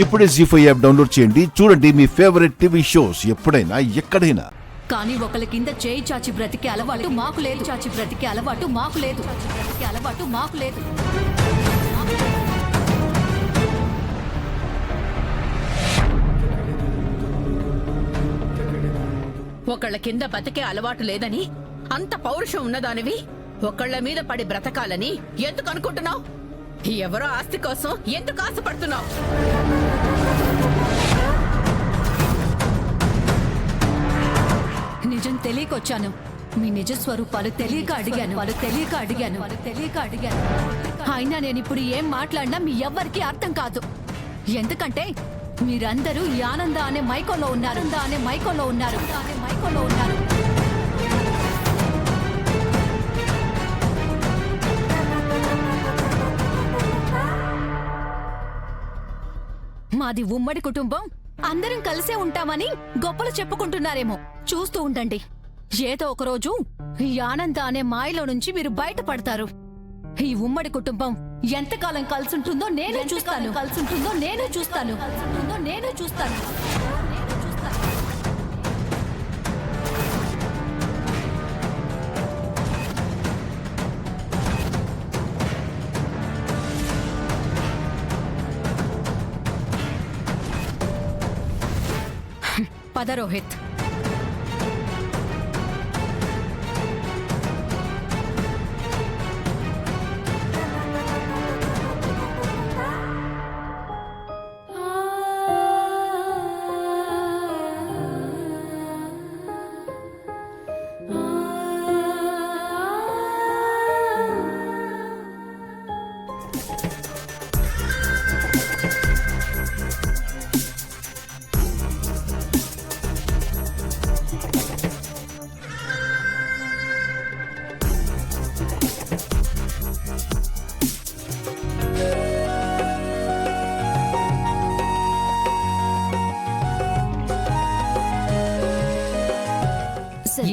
ఇప్పుడే జీ5 app download చేయండి. చూడండి మీ ఫేవరెట్ టీవీ షోస్ ఎప్పుడైనా ఎక్కడైనా. కానీ ఒకళ్ళ కింద చేయి చాచి బ్రతికే అలవాటు మాకు లేదు. చాచి బ్రతికే అలవాటు మాకు లేదు. బ్రతికే అలవాటు మాకు లేదు. ఒకళ్ళ కింద బతికే అలవాటు లేదని అంత పౌరుషం ఉన్నదానివి ఒకళ్ళ మీద పడి బ్రతకాలని ఎందుకు అనుకుంటున్నావు? ఎవరో ఆస్తి కోసం ఎందుకు ఆశపడుతున్నావు? నిజం తెలియకొచ్చాను. మీ నిజ స్వరూపాలు తెలియక అడిగాను. అయినా నేను ఇప్పుడు ఏం మాట్లాడినా మీ ఎవ్వరికీ అర్థం కాదు. ఎందుకంటే మీరందరూ ఈ ఆనంద అనే మైకోలో ఉన్నారు. మాది ఉమ్మడి కుటుంబం, అందరం కలిసే ఉంటామని గొప్పలు చెప్పుకుంటున్నారేమో. చూస్తూ ఉండండి, ఏదో ఒకరోజు ఈ ఆనంద అనే మాయలో నుంచి మీరు బయటపడతారు. ఈ ఉమ్మడి కుటుంబం ఎంతకాలం కలిసుంటుందో నేను చూస్తాను. పద రోహిత్.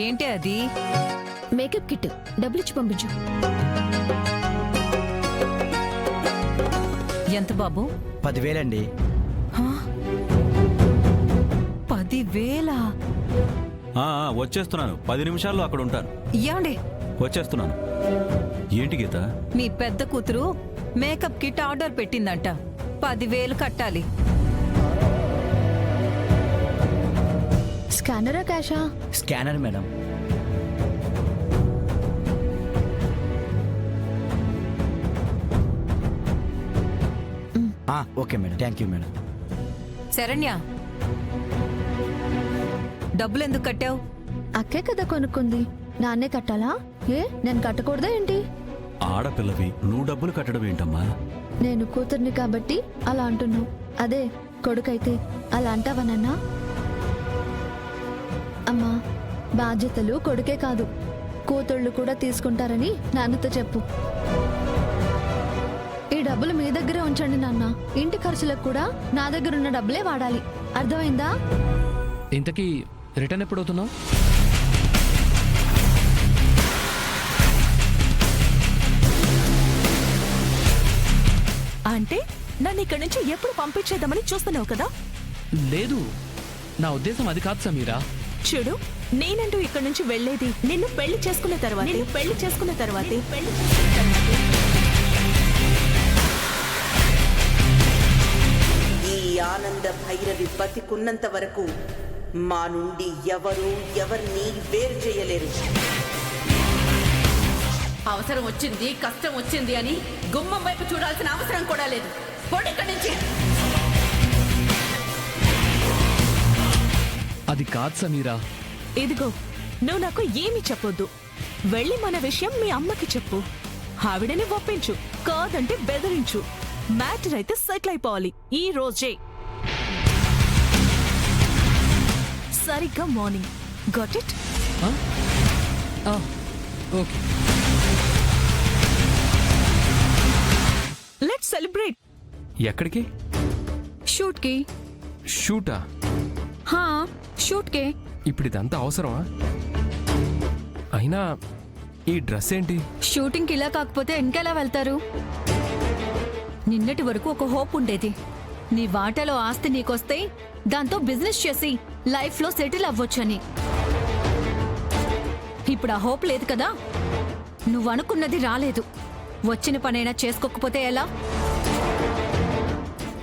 ఏంటి అది? మేకప్ కిట్, డబ్బులిచ్చి పంపించు. ఎంత బాబు? 10,000 అండి. 10,000? వచ్చేస్తున్నాను. 10 నిమిషాల్లో అక్కడ ఉంటాను. ఏమండి? వచ్చేస్తున్నాను. ఏంటి గీత? మీ పెద్ద కూతురు మేకప్ కిట్ ఆర్డర్ పెట్టిందంట. 10,000 కట్టాలి. స్కానరా క్యాషా? Scanner madam. Okay madam, thank you madam. Sharanya, డబ్బులు ఎందుకు కట్టావు? అక్కే కదా కొనుక్కుంది, నాన్నే కట్టాలా? ఏ నేను కట్టకూడదా ఏంటి? ఆడపిల్లవి, నువ్వు డబ్బులు కట్టడం ఏంటమ్మా? నేను కూతుర్ని కాబట్టి అలా అంటున్నావు. అదే కొడుకైతే అలా అంటావా నాన్న? అమ్మా, బాధ్యతలు కొడుకే కాదు కూతుళ్ళు కూడా తీసుకుంటారని నాన్నతో చెప్పు. ఈ డబ్బులు మీ దగ్గరే ఉంచండి నాన్న. ఇంటి ఖర్చులకు కూడా నా దగ్గర ఉన్న డబ్బులే వాడాలి, అర్థమైందా? ఇంతకీ రిటర్న్ ఎప్పుడవుతున్నావు? అంటే నన్ను ఇక్కడి నుంచి ఎప్పుడు పంపించేద్దామని చూస్తున్నావు కదా? లేదు, నా ఉద్దేశం అది కాదు సమీరా. చూడు, నేనంటూ ఇక్కడి నుంచి వెళ్లేది నిన్ను పెళ్లి చేసుకున్న తర్వాతే. ఈ ఆనంద భైరవి బతికున్నంత వరకు మా నుండి ఎవరిని వేరు చేయలేరు. అవసరం వచ్చింది, కష్టం వచ్చింది అని గుమ్మం వైపు చూడాల్సిన అవసరం కూడా లేదు. పోండి ఇక్కడి నుంచి. అది కాదు సమీరా. ఇదిగో, నువ్వు నాకు ఏమీ చెప్పొద్దు. వెళ్ళి మన విషయం మీ అమ్మకి చెప్పు. ఆవిడని ఒప్పించు, కాదంటే బెదిరించు. మ్యాటర్ అయితే సెటిల్ అయిపోవాలి ఈ రోజే, సరిగ్గా morning. Got it? Okay, let's celebrate. ఎక్కడికి? షూట్ కి. షూటా? షూట్ కే. ఇప్పుడు ఇదంతా అవసరమా? అయినా ఈ డ్రెస్ ఏంటి? షూటింగ్ ఇలా కాకపోతే ఇంకెలా వెళ్తారు? నిన్నటి వరకు ఒక హోప్ ఉండేది. నీ వాటాలో ఆస్తి నీకొస్తే దాంతో బిజినెస్ చేసి లైఫ్లో సెటిల్ అవ్వొచ్చని. ఇప్పుడు ఆ హోప్ లేదు కదా. నువ్వు అనుకున్నది రాలేదు. వచ్చిన పనైనా చేసుకోకపోతే ఎలా?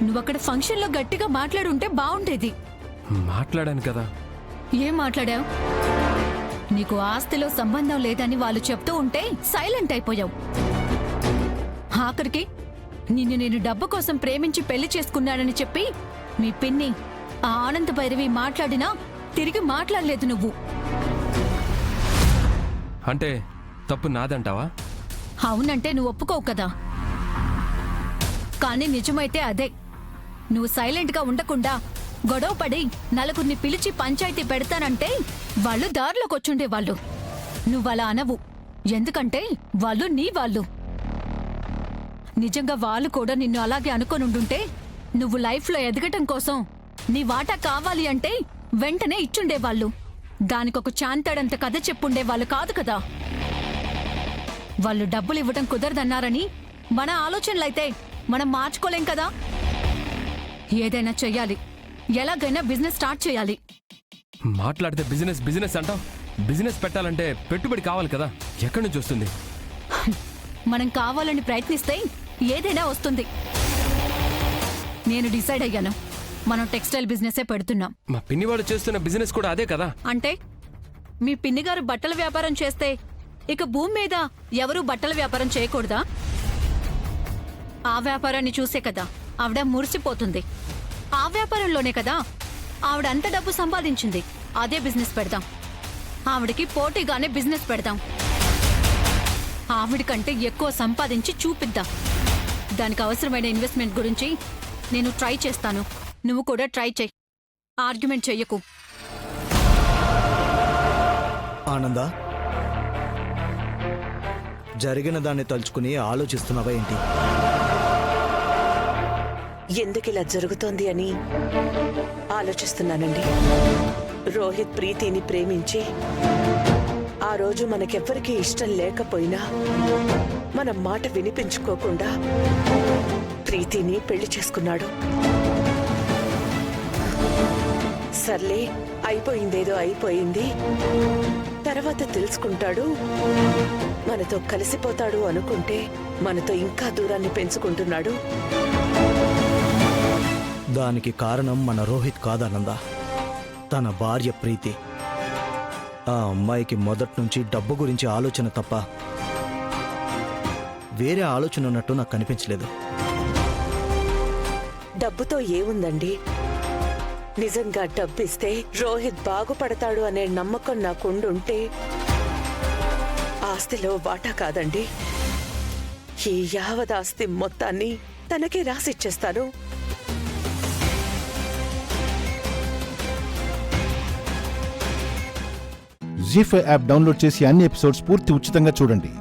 నువ్వక్కడ ఫంక్షన్లో గట్టిగా మాట్లాడుంటే బాగుండేది. మాట్లాడాను కదా. ఏం మాట్లాడావు? నీకు ఆస్తిలో సంబంధం లేదని వాళ్ళు చెప్తూ ఉంటే సైలెంట్ అయిపోయావు. ఆఖరికి నిన్ను నేను డబ్బు కోసం ప్రేమించి పెళ్లి చేసుకున్నానని చెప్పి మీ పిన్ని ఆ ఆనంద భైరవి మాట్లాడినా తిరిగి మాట్లాడలేదు నువ్వు. అంటే తప్పు నాదంటావా? అవునంటే నువ్వు ఒప్పుకోవు కదా. కానీ నిజమైతే అదే. నువ్వు సైలెంట్గా ఉండకుండా గొడవ పడి నలుగురిని పిలిచి పంచాయతీ పెడతానంటే వాళ్ళు దారిలోకి వచ్చుండేవాళ్ళు. నువ్వలా అనవు, ఎందుకంటే వాళ్ళు నీ వాళ్ళు. నిజంగా వాళ్ళు కూడా నిన్ను అలాగే అనుకోనుండుంటే నువ్వు లైఫ్లో ఎదగటం కోసం నీ వాటా కావాలి అంటే వెంటనే ఇచ్చుండేవాళ్ళు. దానికొక చాంతాడంత కథ చెప్పుండేవాళ్ళు కాదు కదా. వాళ్ళు డబ్బులు ఇవ్వటం కుదరదన్నారని మన ఆలోచనలైతే మనం మార్చుకోలేం కదా. ఏదైనా చెయ్యాలి, ఎలాగైనా బిజినెస్ స్టార్ట్ చేయాలి. మాట్లాడితే బిజినెస్ బిజినెస్ అంటావు. బిజినెస్ పెట్టాలంటే పెట్టుబడి కావాలి కదా. ఎక్కడి నుంచి వస్తుంది? మనం కావాలని ప్రయత్నిస్తే ఏదైనా వస్తుంది. నేను డిసైడ్ అయ్యాను, మనం టెక్స్టైల్ బిజినెసే పెడుతున్నాం. మా పిన్నివాడు చేస్తున్న బిజినెస్ కూడా అదే కదా. అంటే మీ పిన్నిగారు బట్టల వ్యాపారం చేస్తే ఇక భూమి మీద ఎవరూ బట్టల వ్యాపారం చేయకూడదా? ఆ వ్యాపారాన్ని చూసే కదా ఆవిడ మురిసిపోతుంది. ఆ వ్యాపారంలోనే కదా ఆవిడ అంత డబ్బు సంపాదించింది. అదే బిజినెస్ పెడదాం. ఆవిడకి పోటీగానే బిజినెస్ పెడదాం. ఆవిడకంటే ఎక్కువ సంపాదించి చూపిద్దాం. దానికి అవసరమైన ఇన్వెస్ట్మెంట్ గురించి నేను ట్రై చేస్తాను. నువ్వు కూడా ట్రై చెయ్యి. ఆర్గ్యుమెంట్ చెయ్యకు. ఆనంద, జరిగిన దాన్ని తలుచుకుని ఆలోచిస్తున్నావా ఏంటి? ఎందుకిలా జరుగుతోంది అని ఆలోచిస్తున్నానండి. రోహిత్ ప్రీతిని ప్రేమించి ఆ రోజు మనకెవ్వరికీ ఇష్టం లేకపోయినా మన మాట వినిపించుకోకుండా ప్రీతిని పెళ్లి చేసుకున్నాడు. సర్లే, అయిపోయిందేదో అయిపోయింది, తర్వాత తెలుసుకుంటాడు, మనతో కలిసిపోతాడు అనుకుంటే మనతో ఇంకా దూరాన్ని పెంచుకుంటున్నాడు. దానికి కారణం మన రోహిత్ కాదనంద, తన భార్య ప్రీతి. ఆ అమ్మాయికి మొదటి నుంచి డబ్బు గురించి ఆలోచన తప్ప వేరే ఆలోచన ఉన్నట్టు నాకు కనిపించలేదు. డబ్బుతో ఏముందండి? నిజంగా డబ్బిస్తే రోహిత్ బాగుపడతాడు అనే నమ్మకం నాకుండుంటే ఆస్తిలో వాటా కాదండి, ఈ యావదాస్తి మొత్తాన్ని తనకే రాసిచ్చేస్తాను. జీ5 యాప్ డౌన్లోడ్ చేసి అన్ని ఎపిసోడ్స్ పూర్తి ఉచితంగా చూడండి.